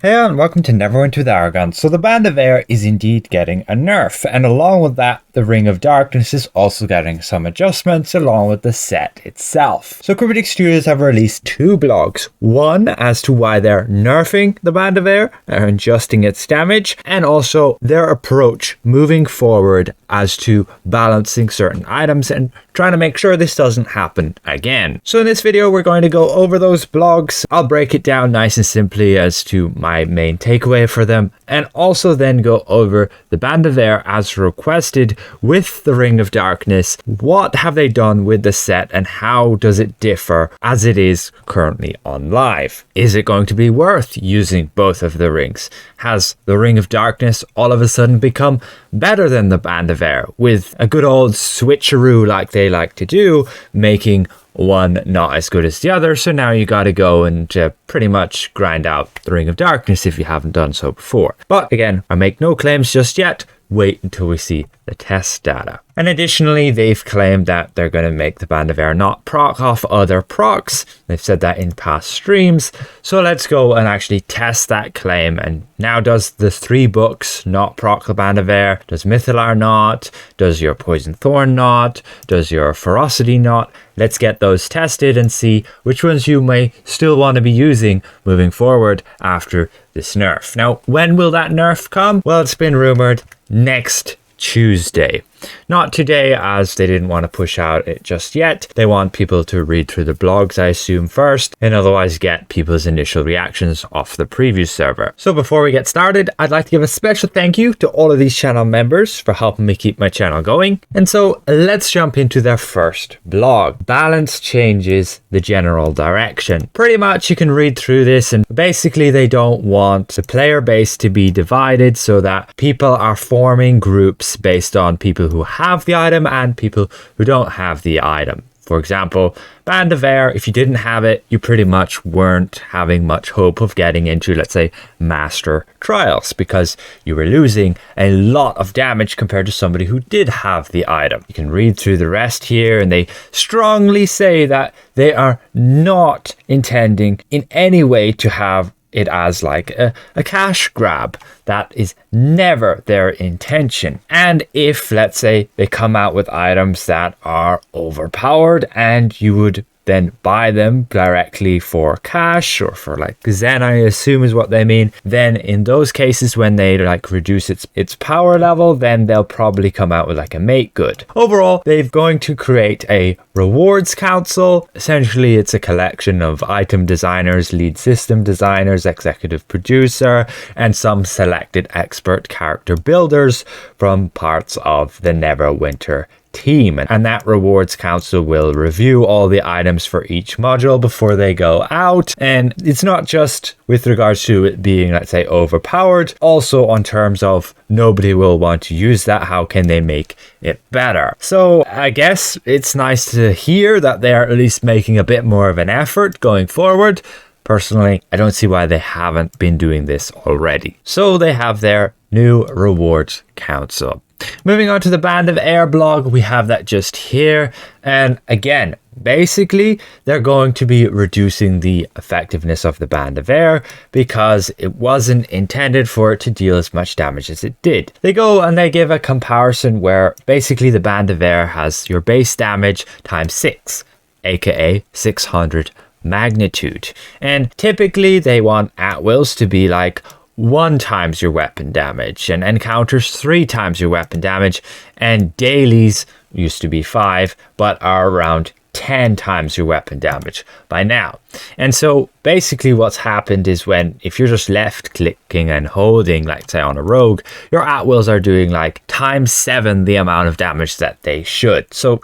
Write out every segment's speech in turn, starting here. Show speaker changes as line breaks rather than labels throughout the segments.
Hey and welcome to Neverwinter with Aragon. So the Band of Air is indeed getting a nerf, and along with that the Ring of Darkness is also getting some adjustments along with the set itself. So Critic Studios have released two blogs, one as to why they're nerfing the Band of Air and adjusting its damage, and also their approach moving forward as to balancing certain items and trying to make sure this doesn't happen again. So in this video we're going to go over those blogs. I'll break it down nice and simply as to my main takeaway for them, and also then go over the Band of Air as requested with the Ring of Darkness. What have they done with the set and how does it differ as it is currently on live? Is it going to be worth using both of the rings? Has the Ring of Darkness all of a sudden become better than the Band of Air with a good old switcheroo like they like to do, making one not as good as the other? So now you got to go and pretty much grind out the Ring of Darkness if you haven't done so before. But again, I make no claims just yet. Wait until we see the test data. And additionally, they've claimed that they're going to make the Band of Air not proc off other procs. They've said that in past streams. So let's go and actually test that claim. And now, does the 3 books not proc the Band of Air? Does Mythallar not? Does your Poison Thorn not? Does your Ferocity not? Let's get those tested and see which ones you may still want to be using moving forward after this nerf. Now, when will that nerf come? Well, it's been rumored next Tuesday. Not today, as they didn't want to push out it just yet. They want people to read through the blogs, I assume, first, and otherwise get people's initial reactions off the preview server. So before we get started, I'd like to give a special thank you to all of these channel members for helping me keep my channel going. And so let's jump into their first blog. Balance changes the general direction. Pretty much you can read through this, and basically they don't want the player base to be divided so that people are forming groups based on people who have the item and people who don't have the item. For example, Band of Air, if you didn't have it, you pretty much weren't having much hope of getting into, let's say, Master Trials, because you were losing a lot of damage compared to somebody who did have the item. You can read through the rest here, and they strongly say that they are not intending in any way to have it as like a cash grab. That is never their intention. And if, let's say, they come out with items that are overpowered and you would then buy them directly for cash or for like Zen, I assume is what they mean, then in those cases when they like reduce its power level, then they'll probably come out with like a make good. Overall, they're going to create a rewards council. Essentially, it's a collection of item designers, lead system designers, executive producer, and some selected expert character builders from parts of the Neverwinter team. And that rewards council will review all the items for each module before they go out. And it's not just with regards to it being, let's say, overpowered, also on terms of nobody will want to use that. How can they make it better? So I guess it's nice to hear that they're at least making a bit more of an effort going forward. Personally, I don't see why they haven't been doing this already. So they have their new rewards council. Moving on to the Band of Air blog, we have that just here. And again, basically, they're going to be reducing the effectiveness of the Band of Air because it wasn't intended for it to deal as much damage as it did. They go and they give a comparison where basically the Band of Air has your base damage times 6, aka 600 magnitude. And typically they want at-wills to be like 1 times your weapon damage, and encounters 3 times your weapon damage, and dailies used to be 5 but are around 10 times your weapon damage by now. And so basically what's happened is if you're just left clicking and holding, like say on a rogue, your at-wills are doing like times 7 the amount of damage that they should. So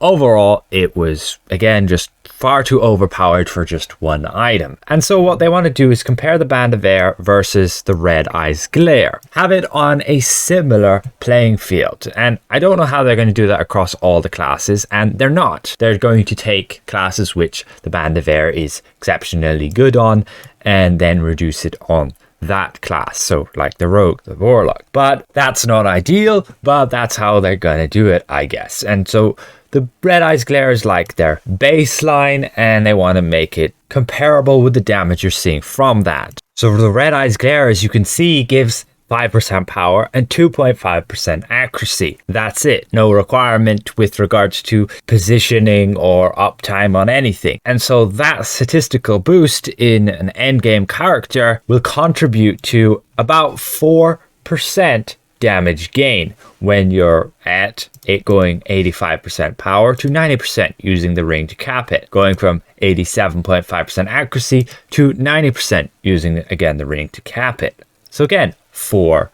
overall it was again just far too overpowered for just one item. And so what they want to do is compare the Band of Air versus the Red Eyes Glare. Have it on a similar playing field. And I don't know how they're going to do that across all the classes, and they're not. They're going to take classes which the Band of Air is exceptionally good on and then reduce it on that class. So like the rogue, the warlock. But that's not ideal, but that's how they're gonna do it, I guess. And so the Red Eyes Glare is like their baseline, and they want to make it comparable with the damage you're seeing from that. So the Red Eyes Glare, as you can see, gives 5% power and 2.5% accuracy. That's it. No requirement with regards to positioning or uptime on anything. And so that statistical boost in an endgame character will contribute to about 4% damage gain when you're at it going 85% power to 90% using the ring to cap it, going from 87.5% accuracy to 90% using again the ring to cap it. So again, 4%.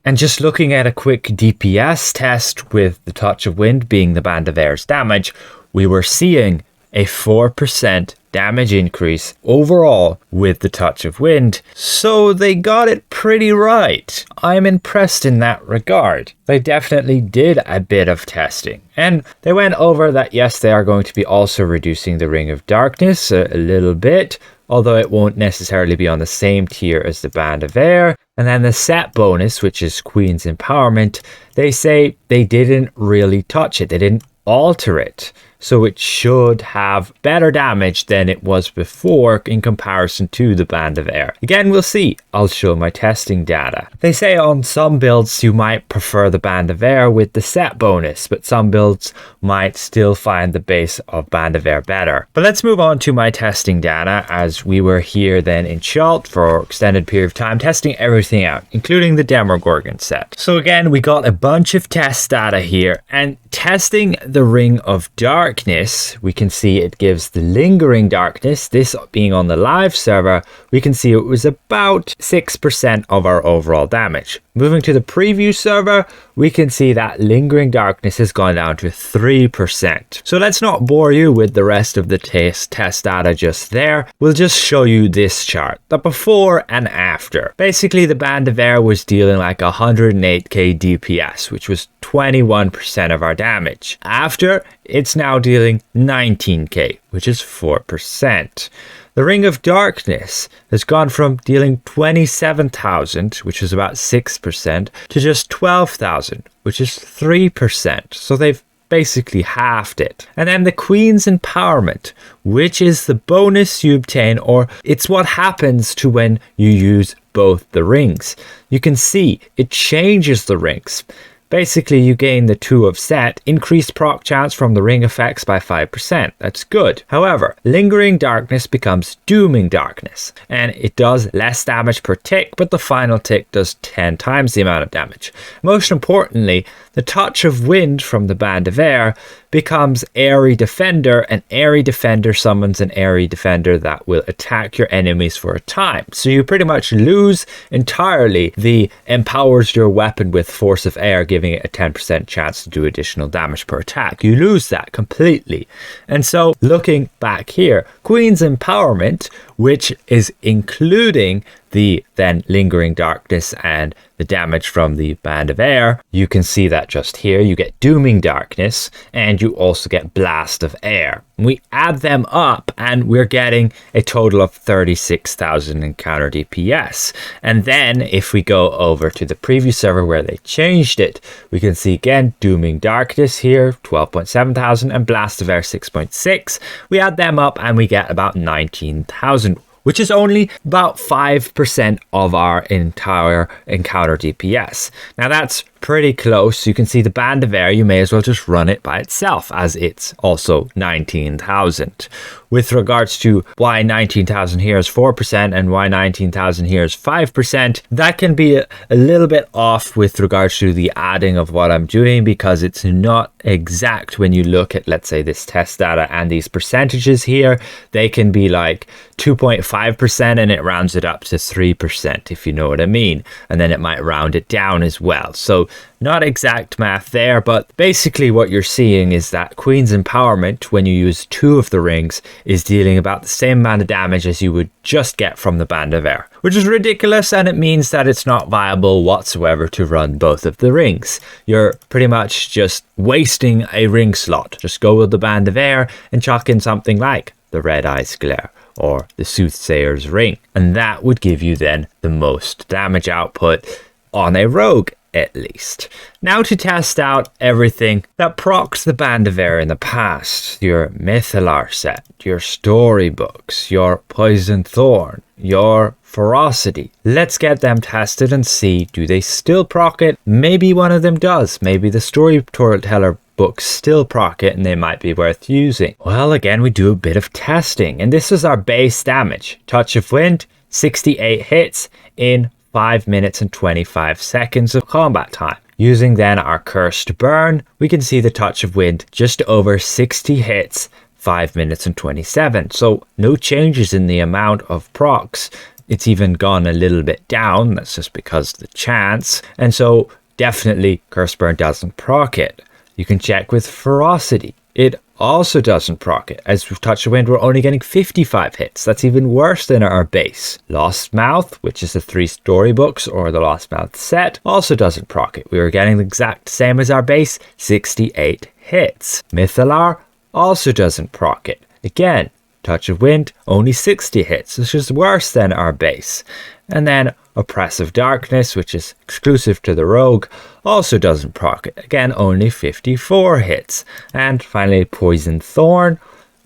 And just looking at a quick DPS test with the Touch of Wind being the Band of Air's damage, we were seeing a 4% damage increase overall with the Touch of Wind. So they got it pretty right. I'm impressed in that regard. They definitely did a bit of testing. And they went over that, yes, they are going to be also reducing the Ring of Darkness a little bit, although it won't necessarily be on the same tier as the Band of Air. And then the set bonus, which is Queen's Empowerment, they say they didn't really touch it. They didn't alter it. So it should have better damage than it was before in comparison to the Band of Air. Again, we'll see. I'll show my testing data. They say on some builds you might prefer the Band of Air with the set bonus, but some builds might still find the base of Band of Air better. But let's move on to my testing data, as we were here then in Chult for an extended period of time testing everything out, including the Demogorgon set. So again, we got a bunch of test data here, and testing the Ring of Darkness, we can see it gives the Lingering Darkness. This being on the live server, we can see it was about 6% of our overall damage. Moving to the preview server, we can see that Lingering Darkness has gone down to 3%. So let's not bore you with the rest of the test data just there. We'll just show you this chart, the before and after. Basically, the Band of Air was dealing like 108k DPS, which was 21% of our damage. After, it's now dealing 19k, which is 4%. The Ring of Darkness has gone from dealing 27,000, which is about 6%, to just 12,000, which is 3%. So they've basically halved it. And then the Queen's Empowerment, which is the bonus you obtain, or it's what happens to when you use both the rings. You can see it changes the rings. Basically, you gain the 2 of set, increased proc chance from the ring effects by 5%. That's good. However, Lingering Darkness becomes Dooming Darkness, and it does less damage per tick, but the final tick does 10 times the amount of damage. Most importantly, the Touch of Wind from the Band of Air becomes Airy Defender, and Airy Defender summons an Airy Defender that will attack your enemies for a time. So you pretty much lose entirely the empowers your weapon with Force of Air, giving it a 10% chance to do additional damage per attack. You lose that completely. And so looking back here, Queen's Empowerment, which is including the then Lingering Darkness and the damage from the Band of Air, you can see that just here. You get Dooming Darkness, and you also get Blast of Air. We add them up, and we're getting a total of 36,000 encounter DPS. And then if we go over to the preview server where they changed it, we can see again Dooming Darkness here, 12.7 thousand, and Blast of Air 6.6. We add them up and we get about 19,000, which is only about 5% of our entire encounter DPS. Now that's pretty close. You can see the Band of Air, you may as well just run it by itself, as it's also 19,000. With regards to why 19,000 here is 4% and why 19,000 here is 5%, that can be a little bit off with regards to the adding of what I'm doing, because it's not exact when you look at, let's say, this test data and these percentages here. They can be like 2.5% and it rounds it up to 3%, if you know what I mean. And then it might round it down as well. So not exact math there, but basically what you're seeing is that Queen's Empowerment, when you use 2 of the rings, is dealing about the same amount of damage as you would just get from the Band of Air, which is ridiculous, and it means that it's not viable whatsoever to run both of the rings. You're pretty much just wasting a ring slot. Just go with the Band of Air and chuck in something like the Red Eyes Glare, or the Soothsayer's Ring. And that would give you then the most damage output on a rogue, at least. Now to test out everything that procs the Band of Air in the past. Your Mythallar set, your storybooks, your Poison Thorn, your Ferocity. Let's get them tested and see, do they still proc it? Maybe one of them does. Maybe the Storyteller books still proc it and they might be worth using. Well, again, we do a bit of testing, and this is our base damage. Touch of Wind, 68 hits in 5 minutes and 25 seconds of combat time. Using then our Cursed Burn, we can see the Touch of Wind just over 60 hits, 5 minutes and 27. So no changes in the amount of procs. It's even gone a little bit down. That's just because of the chance. And so definitely Cursed Burn doesn't proc it. You can check with Ferocity. It also doesn't proc it. As with Touch of Wind, we're only getting 55 hits. That's even worse than our base. Lost Mouth, which is the 3 storybooks or the Lost Mouth set, also doesn't proc it. We were getting the exact same as our base, 68 hits. Mythallar also doesn't proc it. Again, Touch of Wind, only 60 hits, which is worse than our base. And then Oppressive Darkness, which is exclusive to the rogue, also doesn't proc it. Again, only 54 hits. And finally, Poison Thorn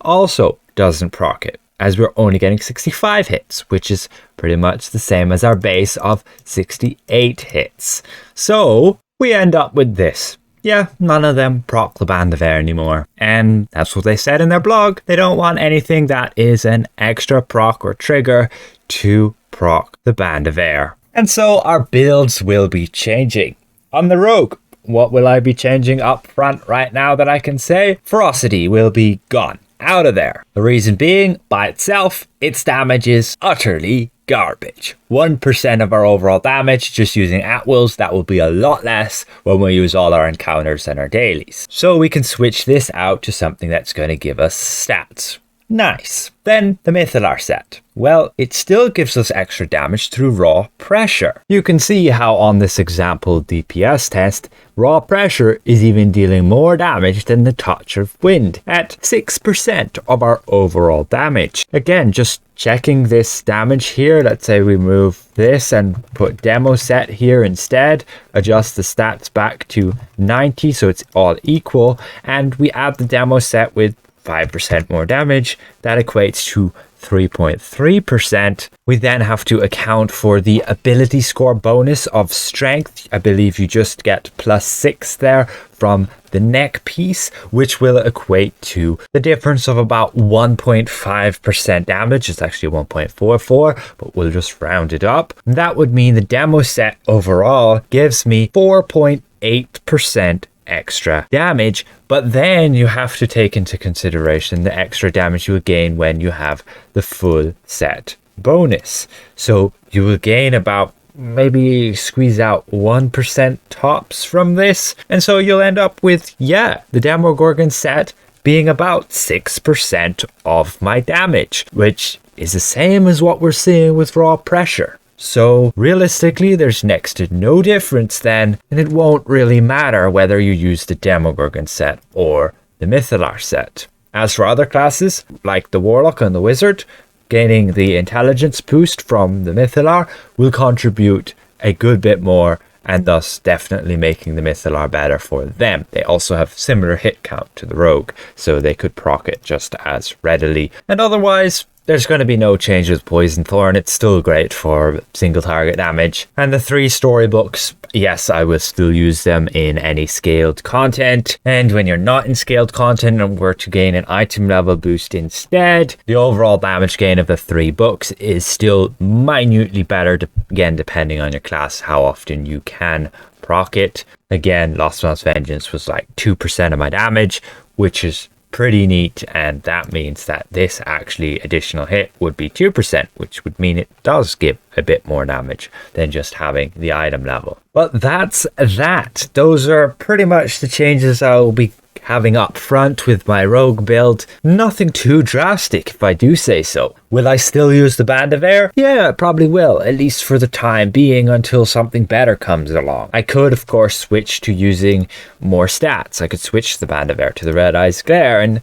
also doesn't proc it, as we're only getting 65 hits, which is pretty much the same as our base of 68 hits. So we end up with this. Yeah, none of them proc the Band of Air anymore. And that's what they said in their blog. They don't want anything that is an extra proc or trigger to proc the Band of Air. And so our builds will be changing. On the rogue, what will I be changing up front right now that I can say? Ferocity will be gone. Out of there. The reason being, by itself, its damage is utterly garbage. 1% of our overall damage just using at-wills. That will be a lot less when we use all our encounters and our dailies. So we can switch this out to something that's going to give us stats. Nice. Then the Mythallar set. Well, it still gives us extra damage through raw pressure. You can see how on this example DPS test, raw pressure is even dealing more damage than the Touch of Wind at 6% of our overall damage. Again, just checking this damage here. Let's say we move this and put demo set here instead, adjust the stats back to 90 so it's all equal, and we add the demo set with 5% more damage. That equates to 3.3%. We then have to account for the ability score bonus of strength. I believe you just get +6 there from the neck piece, which will equate to the difference of about 1.5% damage. It's actually 1.44, but we'll just round it up. That would mean the demo set overall gives me 4.8% extra damage, but then you have to take into consideration the extra damage you will gain when you have the full set bonus. So you will gain about, maybe squeeze out 1% tops from this, and so you'll end up with, yeah, the Demogorgon set being about 6% of my damage, which is the same as what we're seeing with raw pressure. So realistically, there's next to no difference then, and it won't really matter whether you use the Demogorgon set or the Mythallar set. As for other classes, like the Warlock and the Wizard, gaining the intelligence boost from the Mythallar will contribute a good bit more, and thus definitely making the Mythallar better for them. They also have similar hit count to the Rogue, so they could proc it just as readily. And otherwise, there's going to be no change with Poison Thorn. It's still great for single target damage. And the 3 storybooks, yes, I will still use them in any scaled content. And when you're not in scaled content and were to gain an item level boost instead, the overall damage gain of the 3 books is still minutely better, again, depending on your class, how often you can proc it. Again, Lost Mouth's Vengeance was like 2% of my damage, which is pretty neat, and that means that this actually additional hit would be 2%, which would mean it does give a bit more damage than just having the item level. But that's that. Those are pretty much the changes I will be having up front with my rogue build. Nothing too drastic, if I do say so. Will I still use the Band of Air? Yeah, I probably will, at least for the time being, until something better comes along. I could, of course, switch to using more stats. I could switch the Band of Air to the Red Eyes Glare and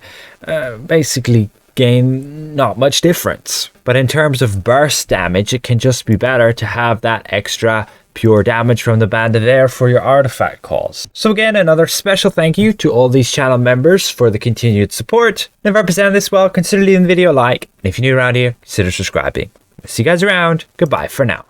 basically gain not much difference. But in terms of burst damage, it can just be better to have that extra pure damage from the Band of Air for your artifact calls. So again, another special thank you to all these channel members for the continued support. And if I presented this well, consider leaving the video a like. And if you're new around here, consider subscribing. See you guys around. Goodbye for now.